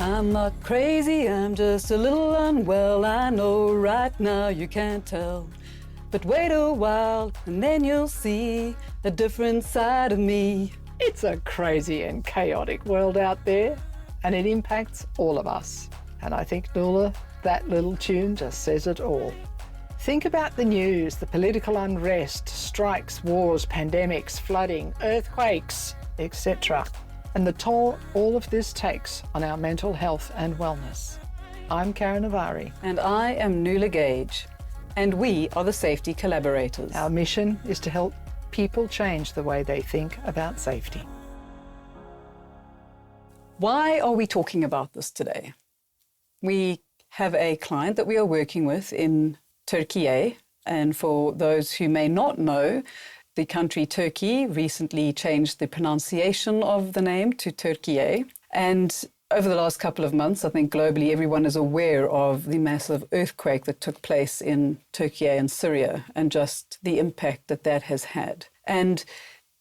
I'm not crazy, I'm just a little unwell. I know right now you can't tell. But wait a while and then you'll see a different side of me. It's a crazy and chaotic world out there, and it impacts all of us. And I think, Nuala, that little tune just says it all. Think about the news, the political unrest, strikes, wars, pandemics, flooding, earthquakes, etc., and the toll all of this takes on our mental health and wellness. I'm Karen Avari. And I am Nuala Gage, and we are the Safety Collaborators. Our mission is to help people change the way they think about safety. Why are we talking about this today? We have a client that we are working with in Turkey, and for those who may not know, the country Turkey recently changed the pronunciation of the name to Turkey. And over the last couple of months, I think globally everyone is aware of the massive earthquake that took place in Turkey and Syria and just the impact that that has had. And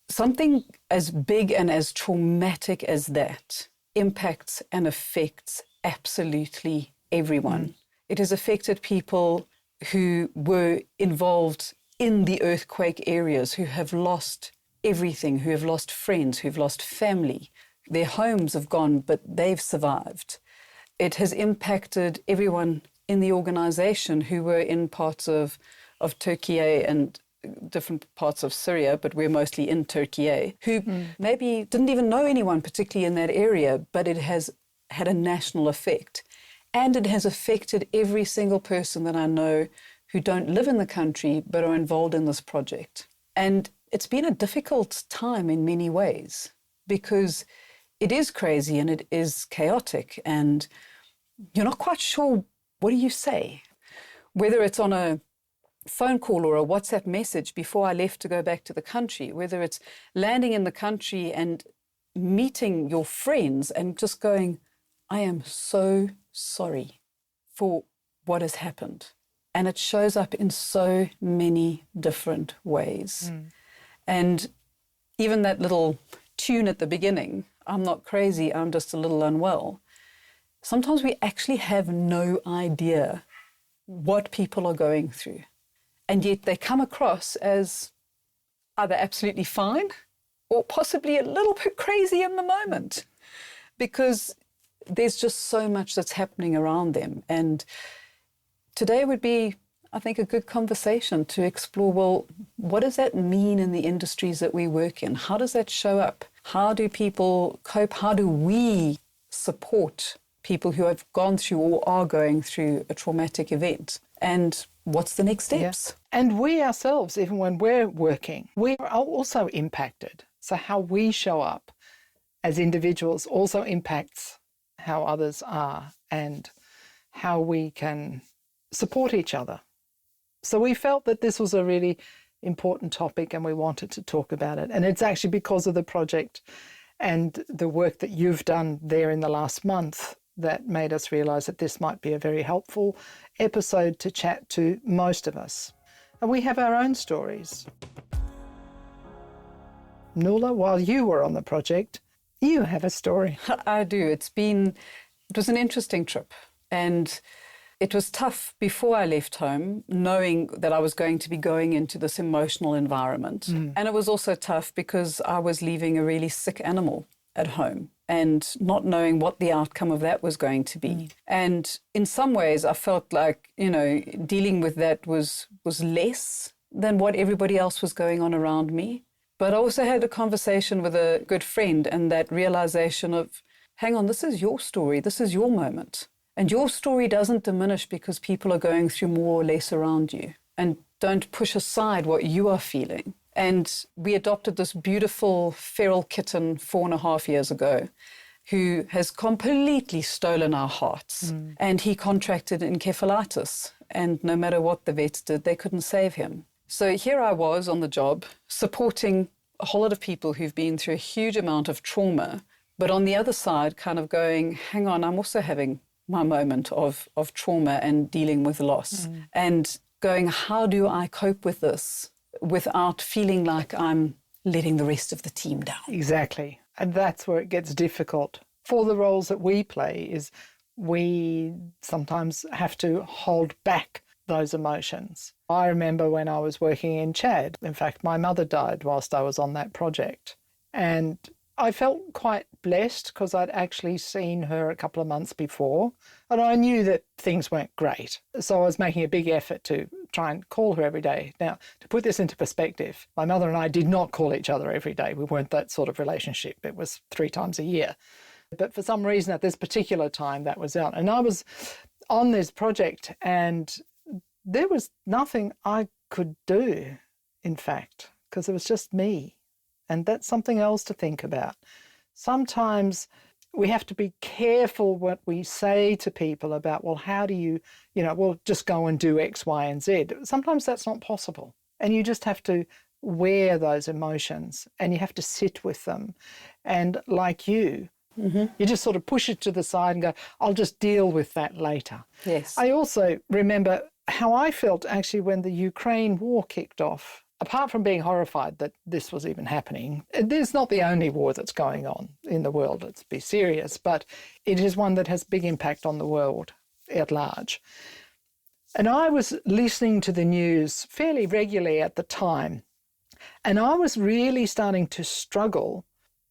something as big and as traumatic as that impacts and affects absolutely everyone. It has affected people who were involved in the earthquake areas, who have lost everything, who have lost friends, who've lost family. Their homes have gone, but they've survived. It has impacted everyone in the organisation who were in parts of Turkey and different parts of Syria, but we're mostly in Turkey, who maybe didn't even know anyone particularly in that area, but it has had a national effect. And it has affected every single person that I know who don't live in the country but are involved in this project. And it's been a difficult time in many ways because it is crazy and it is chaotic and you're not quite sure what do you say. Whether it's on a phone call or a WhatsApp message before I left to go back to the country, whether it's landing in the country and meeting your friends and just going, I am so sorry for what has happened. And it shows up in so many different ways. And even that little tune at the beginning, I'm not crazy, I'm just a little unwell. Sometimes we actually have no idea what people are going through. And yet they come across as either absolutely fine or possibly a little bit crazy in the moment because there's just so much that's happening around them. And today would be, I think, a good conversation to explore, well, what does that mean in the industries that we work in? How does that show up? How do people cope? How do we support people who have gone through or are going through a traumatic event? And what's the next steps? Yeah. And we ourselves, even when we're working, we are also impacted. So how we show up as individuals also impacts how others are and how we can support each other. So we felt that this was a really important topic and we wanted to talk about it. And it's actually because of the project and the work that you've done there in the last month that made us realise that this might be a very helpful episode to chat to most of us. And we have our own stories. Nuala, while you were on the project, you have a story. I do. It was an interesting trip. And it was tough before I left home, knowing that I was going to be going into this emotional environment. And it was also tough because I was leaving a really sick animal at home and not knowing what the outcome of that was going to be. And in some ways, I felt like, dealing with that was less than what everybody else was going on around me. But I also had a conversation with a good friend and that realization of, hang on, this is your story, this is your moment. And your story doesn't diminish because people are going through more or less around you. And don't push aside what you are feeling. And we adopted this beautiful feral kitten 4.5 years ago who has completely stolen our hearts. And he contracted encephalitis. And no matter what the vets did, they couldn't save him. So here I was on the job supporting a whole lot of people who've been through a huge amount of trauma. But on the other side, kind of going, hang on, I'm also having my moment of trauma and dealing with loss and going, how do I cope with this without feeling like I'm letting the rest of the team down? Exactly. And that's where it gets difficult for the roles that we play is we sometimes have to hold back those emotions. I remember when I was working in Chad, in fact, my mother died whilst I was on that project. And I felt quite blessed because I'd actually seen her a couple of months before, and I knew that things weren't great. So I was making a big effort to try and call her every day. Now, to put this into perspective, my mother and I did not call each other every day. We weren't that sort of relationship. It was 3 times a year. But for some reason at this particular time that was out. And I was on this project and there was nothing I could do, in fact, because it was just me. And that's something else to think about. Sometimes we have to be careful what we say to people about, well, how do you, well, just go and do X, Y, and Z. Sometimes that's not possible. And you just have to wear those emotions and you have to sit with them. And like you just sort of push it to the side and go, I'll just deal with that later. Yes. I also remember how I felt actually when the Ukraine war kicked off. Apart from being horrified that this was even happening, there's not the only war that's going on in the world, let's be serious, but it is one that has big impact on the world at large. And I was listening to the news fairly regularly at the time, and I was really starting to struggle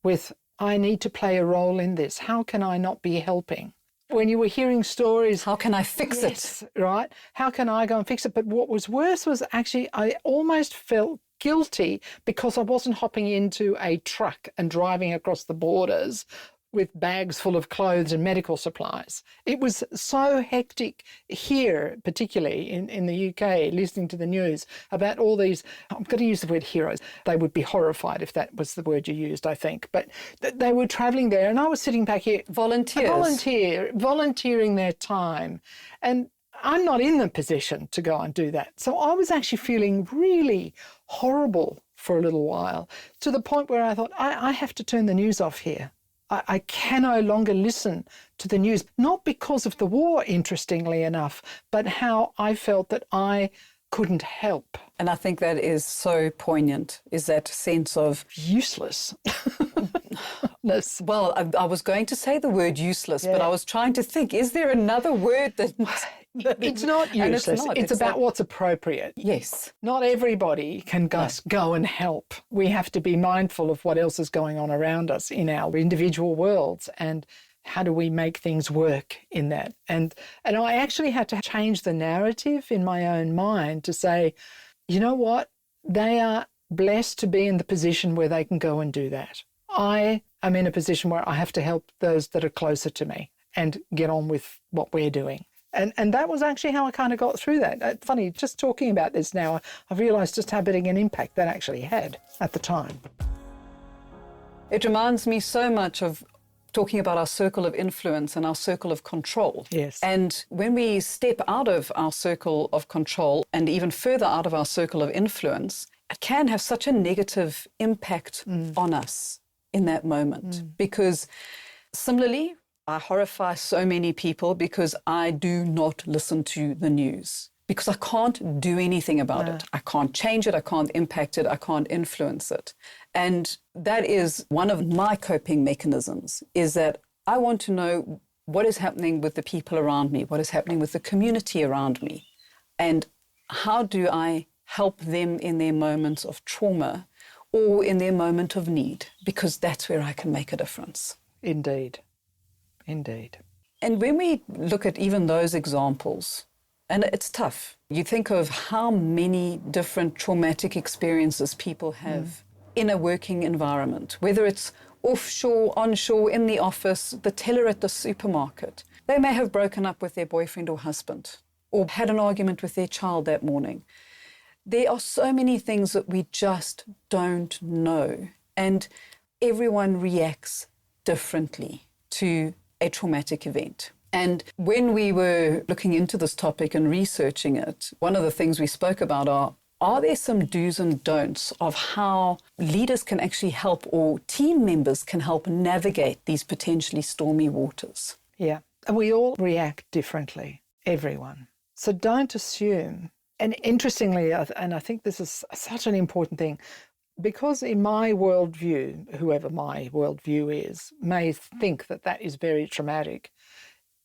with, I need to play a role in this. How can I not be helping? When you were hearing stories... How can I fix it? Right. How can I go and fix it? But what was worse was actually I almost felt guilty because I wasn't hopping into a truck and driving across the borders with bags full of clothes and medical supplies. It was so hectic here, particularly in the UK, listening to the news about all these, I'm going to use the word heroes. They would be horrified if that was the word you used, I think. But they were travelling there and I was sitting back here. Volunteering their time. And I'm not in the position to go and do that. So I was actually feeling really horrible for a little while, to the point where I thought, I have to turn the news off here. I can no longer listen to the news, not because of the war, interestingly enough, but how I felt that I couldn't help. And I think that is so poignant, is that sense of... Useless. Well, I was going to say the word useless, but I was trying to think, is there another word that... It's not useless. It's about what's appropriate. Yes. Not everybody can go and help. We have to be mindful of what else is going on around us in our individual worlds and how do we make things work in that. And I actually had to change the narrative in my own mind to say, you know what? They are blessed to be in the position where they can go and do that. I am in a position where I have to help those that are closer to me and get on with what we're doing. And that was actually how I kind of got through that. Funny, just talking about this now, I've realised just how big an impact that actually had at the time. It reminds me so much of talking about our circle of influence and our circle of control. Yes. And when we step out of our circle of control and even further out of our circle of influence, it can have such a negative impact on us in that moment. Because similarly, I horrify so many people because I do not listen to the news, because I can't do anything about it. I can't change it. I can't impact it. I can't influence it. And that is one of my coping mechanisms, is that I want to know what is happening with the people around me, what is happening with the community around me, and how do I help them in their moments of trauma or in their moment of need, because that's where I can make a difference. Indeed. Indeed. And when we look at even those examples, and it's tough, you think of how many different traumatic experiences people have in a working environment, whether it's offshore, onshore, in the office, the teller at the supermarket. They may have broken up with their boyfriend or husband, or had an argument with their child that morning. There are so many things that we just don't know, and everyone reacts differently to a traumatic event. And when we were looking into this topic and researching it, one of the things we spoke about are there some do's and don'ts of how leaders can actually help, or team members can help navigate these potentially stormy waters? Yeah, and we all react differently, everyone. So don't assume. And interestingly, and I think this is such an important thing, Because in my worldview, whoever my worldview is, may think that that is very traumatic.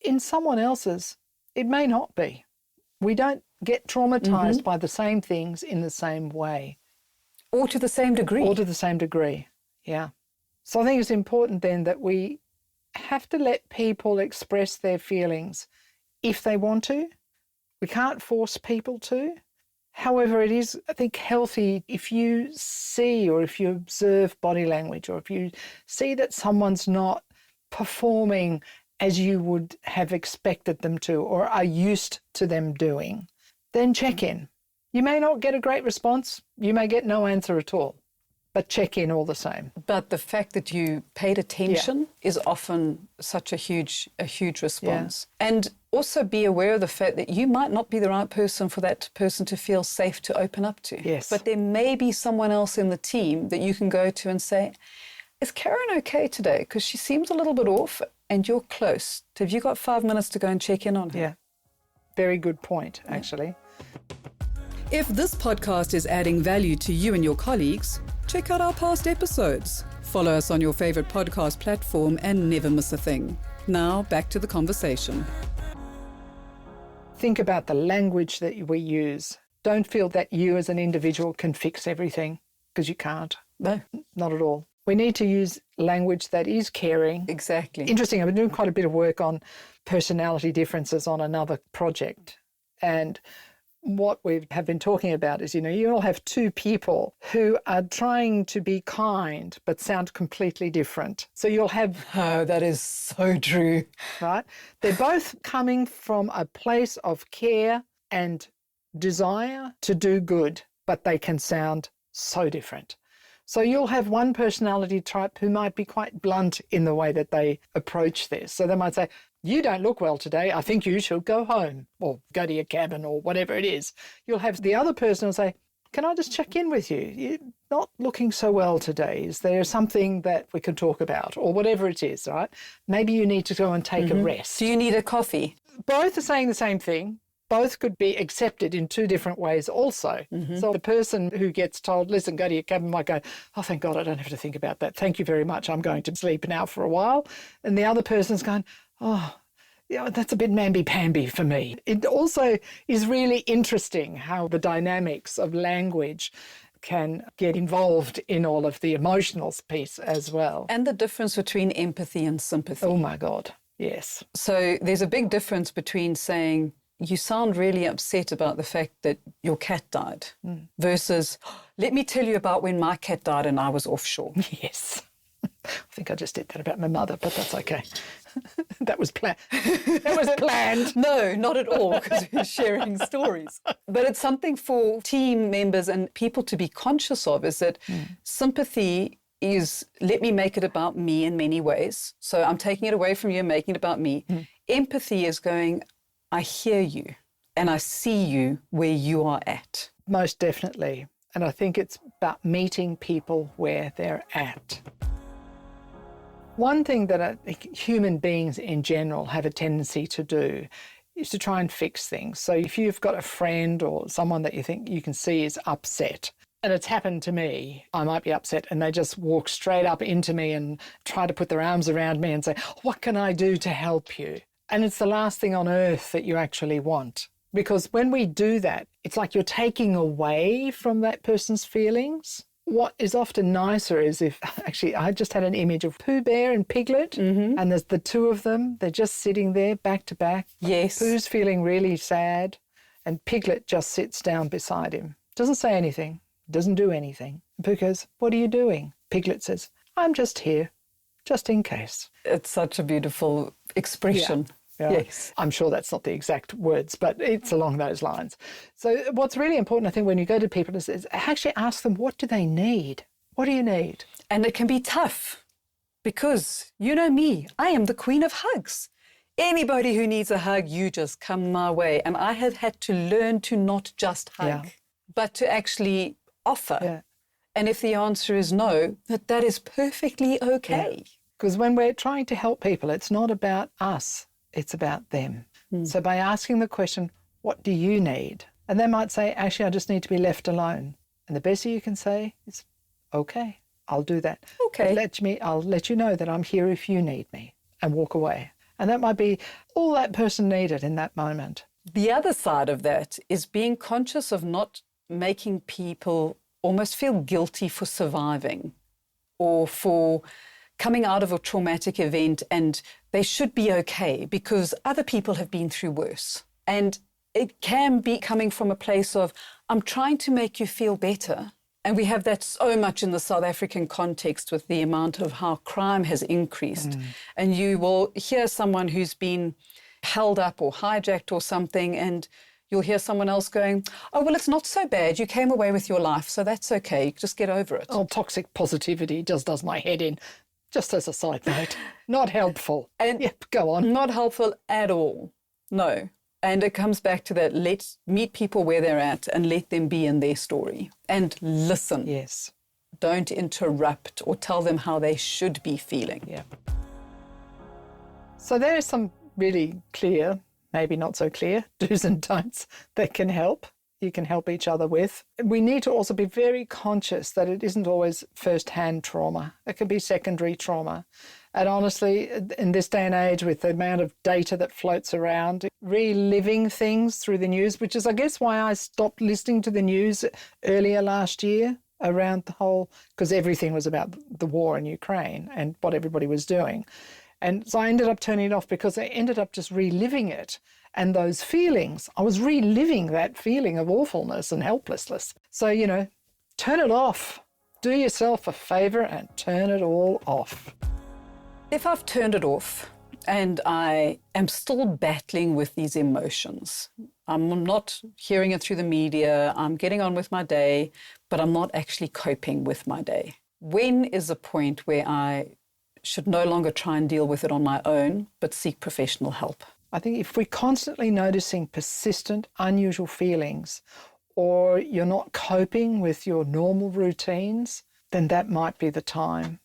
In someone else's, it may not be. We don't get traumatized by the same things in the same way. Or to the same degree. Or to the same degree, yeah. So I think it's important then that we have to let people express their feelings if they want to. We can't force people to. However, it is, I think, healthy if you see or if you observe body language or if you see that someone's not performing as you would have expected them to or are used to them doing, then check in. You may not get a great response. You may get no answer at all, but check in all the same. But the fact that you paid attention is often such a huge response. Yeah. And also be aware of the fact that you might not be the right person for that person to feel safe to open up to. Yes. But there may be someone else in the team that you can go to and say, is Karen okay today? Because she seems a little bit off and you're close. Have you got 5 minutes to go and check in on her? Yeah. Very good point, actually. If this podcast is adding value to you and your colleagues, check out our past episodes. Follow us on your favorite podcast platform and never miss a thing. Now, back to the conversation. Think about the language that we use. Don't feel that you as an individual can fix everything, because you can't. No. Not at all. We need to use language that is caring. Exactly. Interesting. I've been doing quite a bit of work on personality differences on another project. And what we have been talking about is, you'll have two people who are trying to be kind but sound completely different. So you'll have... Oh, that is so true. Right? They're both coming from a place of care and desire to do good, but they can sound so different. So you'll have one personality type who might be quite blunt in the way that they approach this. So they might say, you don't look well today. I think you should go home or go to your cabin or whatever it is. You'll have the other person who'll say, can I just check in with you? You're not looking so well today. Is there something that we can talk about or whatever it is, right? Maybe you need to go and take a rest. Do you need a coffee? Both are saying the same thing. Both could be accepted in two different ways also. So the person who gets told, listen, go to your cabin, might go, oh, thank God, I don't have to think about that. Thank you very much. I'm going to sleep now for a while. And the other person's going, oh, yeah, that's a bit mamby-pamby for me. It also is really interesting how the dynamics of language can get involved in all of the emotional piece as well. And the difference between empathy and sympathy. Oh, my God, yes. So there's a big difference between saying, you sound really upset about the fact that your cat died versus, let me tell you about when my cat died and I was offshore. Yes. I think I just did that about my mother, but that's okay. That was planned. That was planned. No, not at all, because we're sharing stories. But it's something for team members and people to be conscious of, is that sympathy is, let me make it about me in many ways. So I'm taking it away from you and making it about me. Empathy is going, I hear you and I see you where you are at. Most definitely. And I think it's about meeting people where they're at. One thing that I think human beings in general have a tendency to do is to try and fix things. So if you've got a friend or someone that you think you can see is upset, and it's happened to me, I might be upset, and they just walk straight up into me and try to put their arms around me and say, what can I do to help you? And it's the last thing on earth that you actually want. Because when we do that, it's like you're taking away from that person's feelings. What is often nicer is if, actually, I just had an image of Pooh Bear and Piglet, and there's the two of them. They're just sitting there back to back. Yes. Pooh's feeling really sad, and Piglet just sits down beside him. Doesn't say anything, doesn't do anything. Pooh goes, what are you doing? Piglet says, I'm just here, just in case. It's such a beautiful expression. Yeah. Yes. I'm sure that's not the exact words, but it's along those lines. So what's really important, I think, when you go to people is actually ask them, what do they need? What do you need? And it can be tough because, you know me, I am the queen of hugs. Anybody who needs a hug, you just come my way. And I have had to learn to not just hug, but to actually offer. Yeah. And if the answer is no, that is perfectly okay. Because when we're trying to help people, it's not about us. It's about them. So by asking the question, what do you need? And they might say, actually, I just need to be left alone. And the best you can say is, okay, I'll do that. Okay. But I'll let you know that I'm here if you need me, and walk away. And that might be all that person needed in that moment. The other side of that is being conscious of not making people almost feel guilty for surviving or for coming out of a traumatic event, and they should be okay because other people have been through worse. And it can be coming from a place of, I'm trying to make you feel better. And we have that so much in the South African context with the amount of how crime has increased. And you will hear someone who's been held up or hijacked or something, and you'll hear someone else going, oh, well, it's not so bad. You came away with your life, so that's okay. Just get over it. Oh, toxic positivity just does my head in. Just as a side note, not helpful. And yep, go on. Not helpful at all. No. And it comes back to that, let's meet people where they're at and let them be in their story. And listen. Yes. Don't interrupt or tell them how they should be feeling. Yeah. So there are some really clear, maybe not so clear, do's and don'ts that can help. You can help each other with. We need to also be very conscious that it isn't always first-hand trauma. It can be secondary trauma. And honestly, in this day and age, with the amount of data that floats around, reliving things through the news, which is, I guess, why I stopped listening to the news earlier last year around the whole, because everything was about the war in Ukraine and what everybody was doing. And so I ended up turning it off because I ended up just reliving it. And those feelings, I was reliving that feeling of awfulness and helplessness. So, turn it off. Do yourself a favour and turn it all off. If I've turned it off and I am still battling with these emotions, I'm not hearing it through the media, I'm getting on with my day, but I'm not actually coping with my day. When is a point where I should no longer try and deal with it on my own, but seek professional help? I think if we're constantly noticing persistent, unusual feelings, or you're not coping with your normal routines, then that might be the time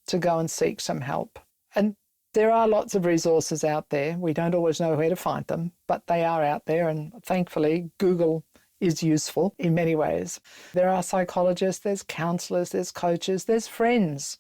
to go and seek some help. And there are lots of resources out there. We don't always know where to find them, but they are out there. And thankfully, Google is useful in many ways. There are psychologists, there's counsellors, there's coaches, there's friends.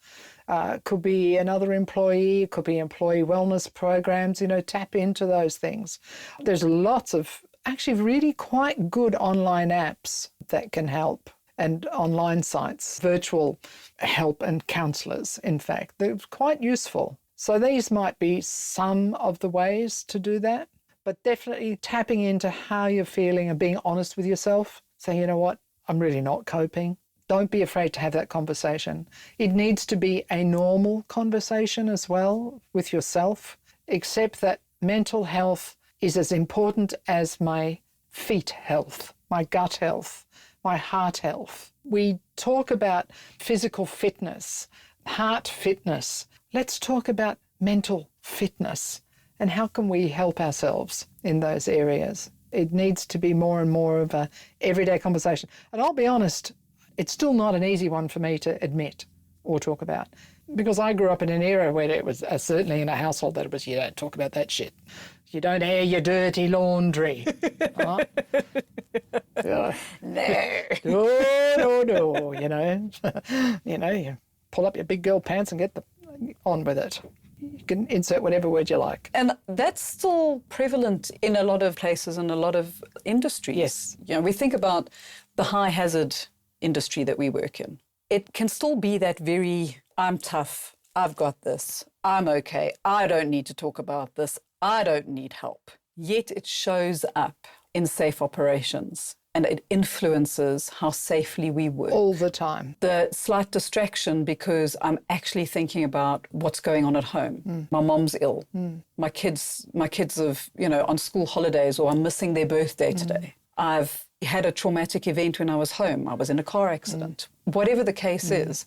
Could be another employee, could be employee wellness programs, tap into those things. There's lots of actually really quite good online apps that can help, and online sites, virtual help and counsellors, in fact. They're quite useful. So these might be some of the ways to do that, but definitely tapping into how you're feeling and being honest with yourself. Say, you know what, I'm really not coping. Don't be afraid to have that conversation. It needs to be a normal conversation as well with yourself. Accept that mental health is as important as my feet health, my gut health, my heart health. We talk about physical fitness, heart fitness. Let's talk about mental fitness and how can we help ourselves in those areas. It needs to be more and more of a everyday conversation. And I'll be honest, it's still not an easy one for me to admit or talk about, because I grew up in an era where it was certainly in a household that it was, you don't talk about that shit. You don't air your dirty laundry. Right? No. No. You pull up your big girl pants and get on with it. You can insert whatever word you like. And that's still prevalent in a lot of places and a lot of industries. Yes. We think about the high hazard industry that we work in. It can still be that very, I'm tough, I've got this, I'm okay, I don't need to talk about this, I don't need help. Yet it shows up in safe operations and it influences how safely we work. All the time. The slight distraction because I'm actually thinking about what's going on at home. My mom's ill. My kids have, on school holidays, or I'm missing their birthday today. I've had a traumatic event when I was home. I was in a car accident. Whatever the case is,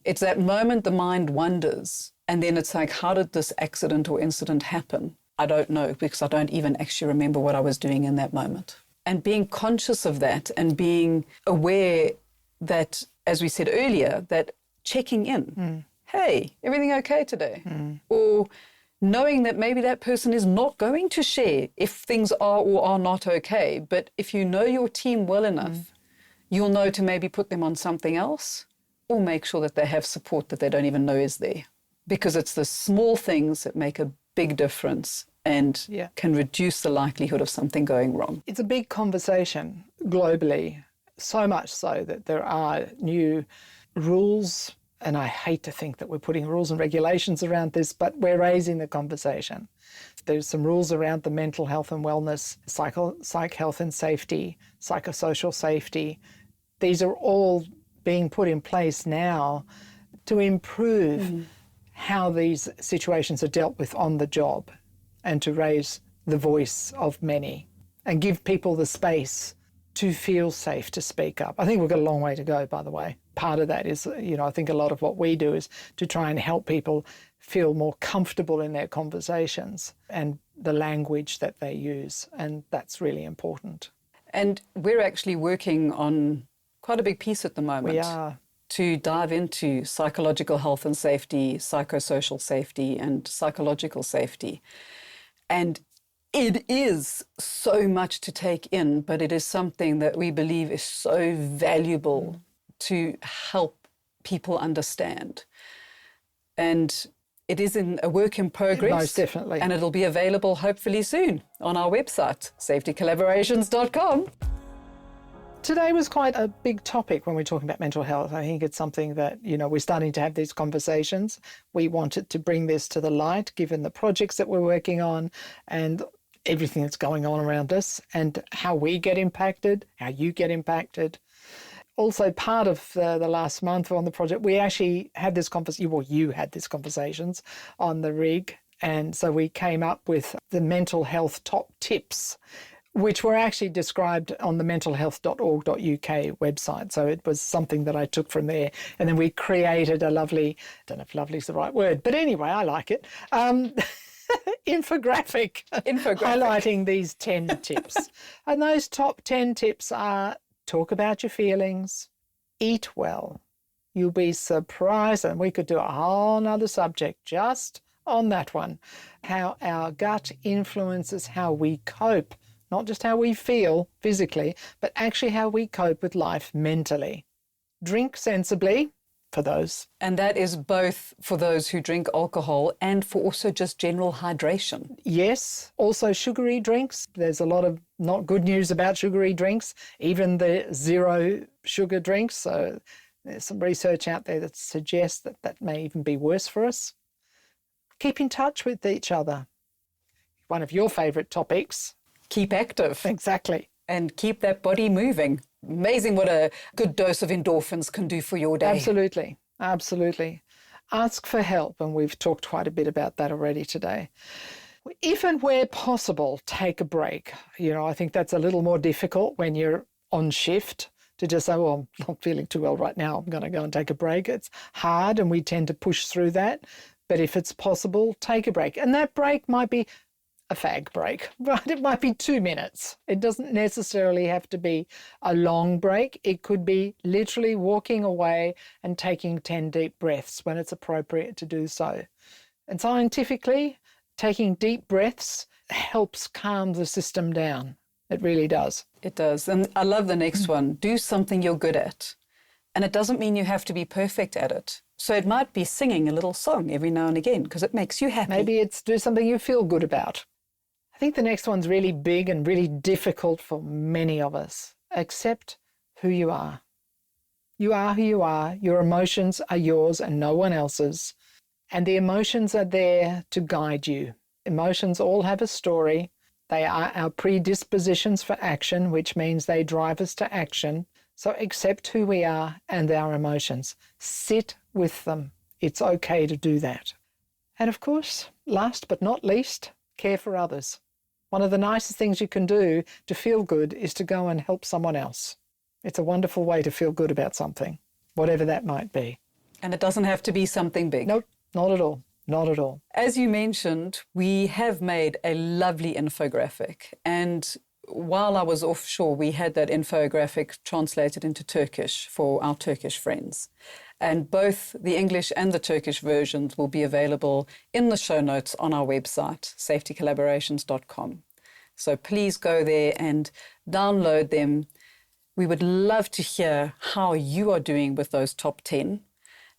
it's that moment the mind wonders, and then it's like, how did this accident or incident happen? I don't know, because I don't even actually remember what I was doing in that moment. And being conscious of that and being aware that, as we said earlier, that checking in, hey, everything okay today? Or knowing that maybe that person is not going to share if things are or are not okay. But if you know your team well enough, you'll know to maybe put them on something else or make sure that they have support that they don't even know is there. Because it's the small things that make a big difference and can reduce the likelihood of something going wrong. It's a big conversation globally, so much so that there are new rules, and I hate to think that we're putting rules and regulations around this, but we're raising the conversation. There's some rules around the mental health and wellness, psych health and safety, psychosocial safety. These are all being put in place now to improve how these situations are dealt with on the job and to raise the voice of many and give people the space to feel safe to speak up. I think we've got a long way to go, by the way. Part of that is, I think a lot of what we do is to try and help people feel more comfortable in their conversations and the language that they use, and that's really important. And we're actually working on quite a big piece at the moment. We are. To dive into psychological health and safety, psychosocial safety, and psychological safety. And it is so much to take in, but it is something that we believe is so valuable to help people understand. And it is in a work in progress. Most definitely. And it'll be available hopefully soon on our website, safetycollaborations.com. Today was quite a big topic when we're talking about mental health. I think it's something that, we're starting to have these conversations. We wanted to bring this to the light, given the projects that we're working on and everything that's going on around us and how we get impacted, how you get impacted. Also, part of the last month on the project, we actually had this conversation, well, you had these conversations on the rig. And so we came up with the mental health top tips, which were actually described on the mentalhealth.org.uk website. So it was something that I took from there. And then we created a lovely, I don't know if lovely is the right word, but anyway, I like it, infographic highlighting these 10 tips. And those top 10 tips are: talk about your feelings, eat well. You'll be surprised, and we could do a whole nother subject just on that one, how our gut influences how we cope. Not just how we feel physically, but actually how we cope with life mentally. Drink sensibly for those. And that is both for those who drink alcohol and for also just general hydration. Yes, also sugary drinks. There's a lot of not good news about sugary drinks, even the zero sugar drinks. So there's some research out there that suggests that that may even be worse for us. Keep in touch with each other. One of your favourite topics. Keep active. Exactly. And keep that body moving. Amazing what a good dose of endorphins can do for your day. Absolutely. Absolutely. Ask for help, and we've talked quite a bit about that already today. If and where possible, take a break. I think that's a little more difficult when you're on shift to just say, well, I'm not feeling too well right now, I'm going to go and take a break. It's hard, and we tend to push through that. But if it's possible, take a break. And that break might be a fag break, right? It might be 2 minutes. It doesn't necessarily have to be a long break. It could be literally walking away and taking 10 deep breaths when it's appropriate to do so. And scientifically, taking deep breaths helps calm the system down. It really does. It does. And I love the next one. Do something you're good at. And it doesn't mean you have to be perfect at it. So it might be singing a little song every now and again because it makes you happy. Maybe it's do something you feel good about. I think the next one's really big and really difficult for many of us. Accept who you are. You are who you are. Your emotions are yours and no one else's. And the emotions are there to guide you. Emotions all have a story. They are our predispositions for action, which means they drive us to action. So accept who we are and our emotions. Sit with them. It's okay to do that. And of course, last but not least, care for others. One of the nicest things you can do to feel good is to go and help someone else. It's a wonderful way to feel good about something, whatever that might be. And it doesn't have to be something big. Nope, not at all. Not at all. As you mentioned, we have made a lovely infographic. And while I was offshore, we had that infographic translated into Turkish for our Turkish friends. And both the English and the Turkish versions will be available in the show notes on our website, safetycollaborations.com. So please go there and download them, We would love to hear how you are doing with those top 10,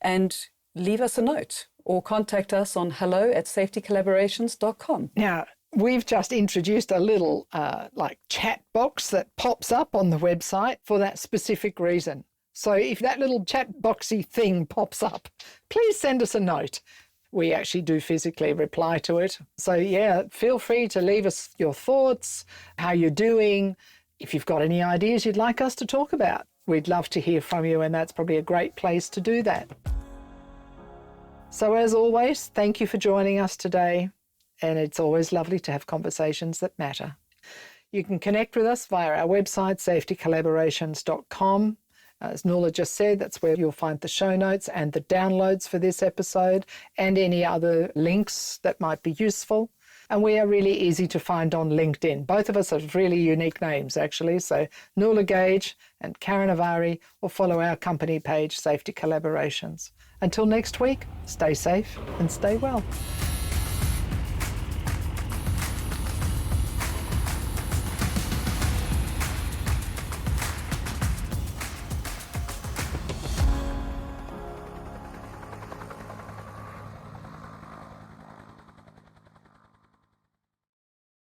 and leave us a note or contact us on hello@safetycollaborations.com. Now, we've just introduced a little chat box that pops up on the website for that specific reason. So if that little chat boxy thing pops up, please send us a note. We actually do physically reply to it. So yeah, feel free to leave us your thoughts, how you're doing, if you've got any ideas you'd like us to talk about. We'd love to hear from you, and that's probably a great place to do that. So as always, thank you for joining us today, and it's always lovely to have conversations that matter. You can connect with us via our website, safetycollaborations.com. As Nuala just said, that's where you'll find the show notes and the downloads for this episode and any other links that might be useful. And we are really easy to find on LinkedIn. Both of us have really unique names, actually. So Nuala Gage and Karen Avari, or follow our company page, Safety Collaborations. Until next week, stay safe and stay well.